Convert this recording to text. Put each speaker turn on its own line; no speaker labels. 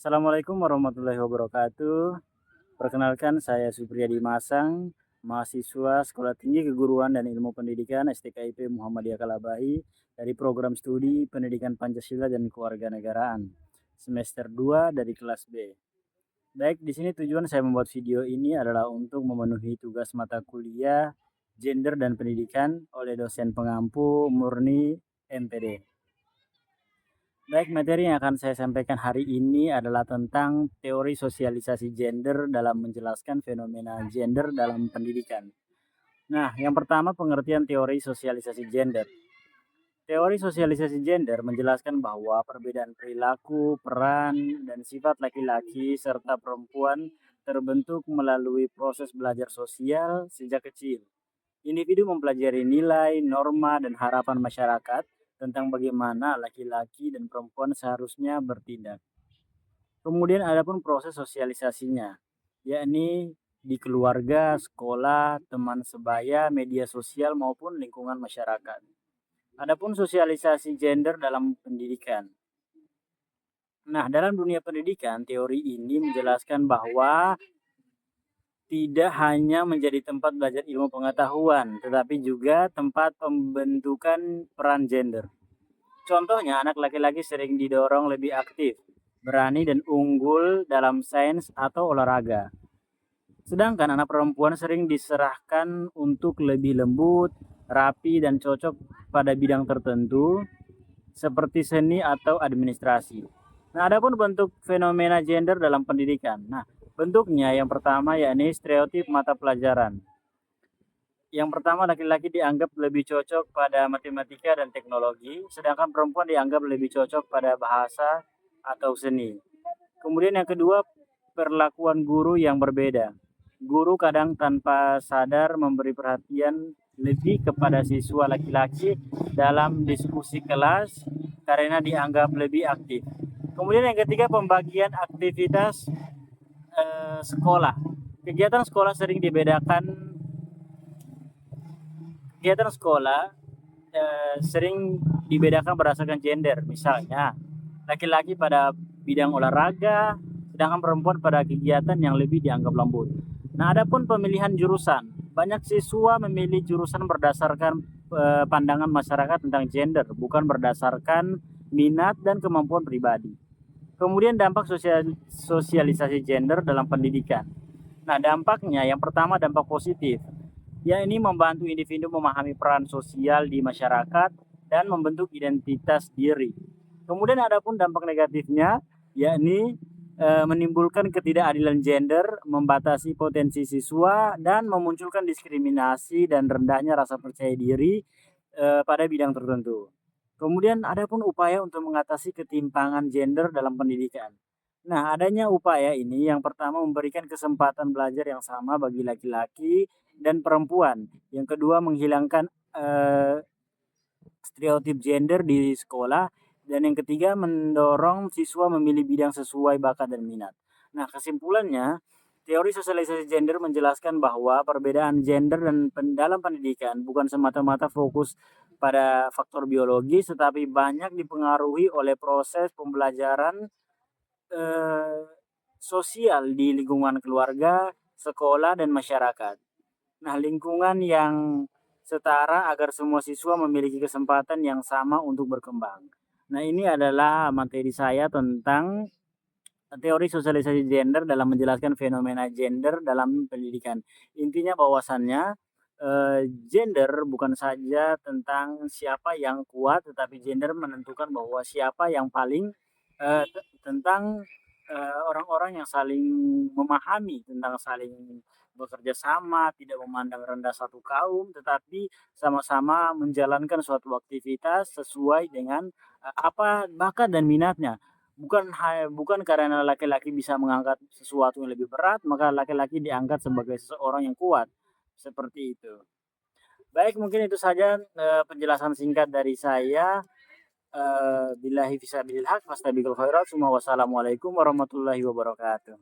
Assalamualaikum warahmatullahi wabarakatuh. Perkenalkan saya Supriyadi Masang, mahasiswa Sekolah Tinggi Keguruan dan Ilmu Pendidikan STKIP Muhammadiyah Kalabahi dari program studi Pendidikan Pancasila dan Kewarganegaraan semester 2 dari kelas B. Baik, di sini tujuan saya membuat video ini adalah untuk memenuhi tugas mata kuliah Gender dan Pendidikan oleh dosen pengampu murni MPD. Baik, materi yang akan saya sampaikan hari ini adalah tentang teori sosialisasi gender dalam menjelaskan fenomena gender dalam pendidikan. Nah, yang pertama pengertian teori sosialisasi gender. Teori sosialisasi gender menjelaskan bahwa perbedaan perilaku, peran, dan sifat laki-laki serta perempuan terbentuk melalui proses belajar sosial sejak kecil. Individu mempelajari nilai, norma, dan harapan masyarakat tentang bagaimana laki-laki dan perempuan seharusnya bertindak. Kemudian ada pun proses sosialisasinya, yakni di keluarga, sekolah, teman sebaya, media sosial maupun lingkungan masyarakat. Adapun sosialisasi gender dalam pendidikan. Nah, dalam dunia pendidikan, teori ini menjelaskan bahwa tidak hanya menjadi tempat belajar ilmu pengetahuan, tetapi juga tempat pembentukan peran gender. Contohnya, anak laki-laki sering didorong lebih aktif, berani dan unggul dalam sains atau olahraga. Sedangkan anak perempuan sering diserahkan untuk lebih lembut, rapi, dan cocok pada bidang tertentu, seperti seni atau administrasi. Nah, ada pun bentuk fenomena gender dalam pendidikan. Nah, bentuknya yang pertama yakni stereotip mata pelajaran. Yang pertama, laki-laki dianggap lebih cocok pada matematika dan teknologi, sedangkan perempuan dianggap lebih cocok pada bahasa atau seni. Kemudian yang kedua, perlakuan guru yang berbeda. Guru kadang tanpa sadar memberi perhatian lebih kepada siswa laki-laki dalam diskusi kelas karena dianggap lebih aktif. Kemudian yang ketiga, pembagian aktivitas sekolah. Kegiatan sekolah sering dibedakan. Kegiatan sekolah sering dibedakan berdasarkan gender. Misalnya, laki-laki pada bidang olahraga, sedangkan perempuan pada kegiatan yang lebih dianggap lembut. Nah, adapun pemilihan jurusan, banyak siswa memilih jurusan berdasarkan pandangan masyarakat tentang gender, bukan berdasarkan minat dan kemampuan pribadi. Kemudian dampak sosialisasi gender dalam pendidikan. Nah, dampaknya yang pertama dampak positif, yakni membantu individu memahami peran sosial di masyarakat dan membentuk identitas diri. Kemudian ada pun dampak negatifnya, yakni menimbulkan ketidakadilan gender, membatasi potensi siswa, dan memunculkan diskriminasi dan rendahnya rasa percaya diri pada bidang tertentu. Kemudian ada pun upaya untuk mengatasi ketimpangan gender dalam pendidikan. Nah, adanya upaya ini yang pertama memberikan kesempatan belajar yang sama bagi laki-laki dan perempuan. Yang kedua menghilangkan stereotip gender di sekolah, dan yang ketiga mendorong siswa memilih bidang sesuai bakat dan minat. Nah, kesimpulannya, teori sosialisasi gender menjelaskan bahwa perbedaan gender dan dalam pendidikan bukan semata-mata fokus pada faktor biologis, tetapi banyak dipengaruhi oleh proses pembelajaran eh, sosial di lingkungan keluarga, sekolah, dan masyarakat. Nah, lingkungan yang setara agar semua siswa memiliki kesempatan yang sama untuk berkembang. Nah, ini adalah materi saya tentang teori sosialisasi gender dalam menjelaskan fenomena gender dalam pendidikan. Intinya bahwasannya gender bukan saja tentang siapa yang kuat, tetapi gender menentukan bahwa siapa yang paling tentang orang-orang yang saling memahami, tentang saling bekerja sama, tidak memandang rendah satu kaum, tetapi sama-sama menjalankan suatu aktivitas sesuai dengan apa bakat dan minatnya. Bukan karena laki-laki bisa mengangkat sesuatu yang lebih berat, maka laki-laki diangkat sebagai seseorang yang kuat. Seperti itu. Baik, mungkin itu saja penjelasan singkat dari saya. Billahi fisabilillah, fastabiqul khairat, wassalamualaikum warahmatullahi wabarakatuh.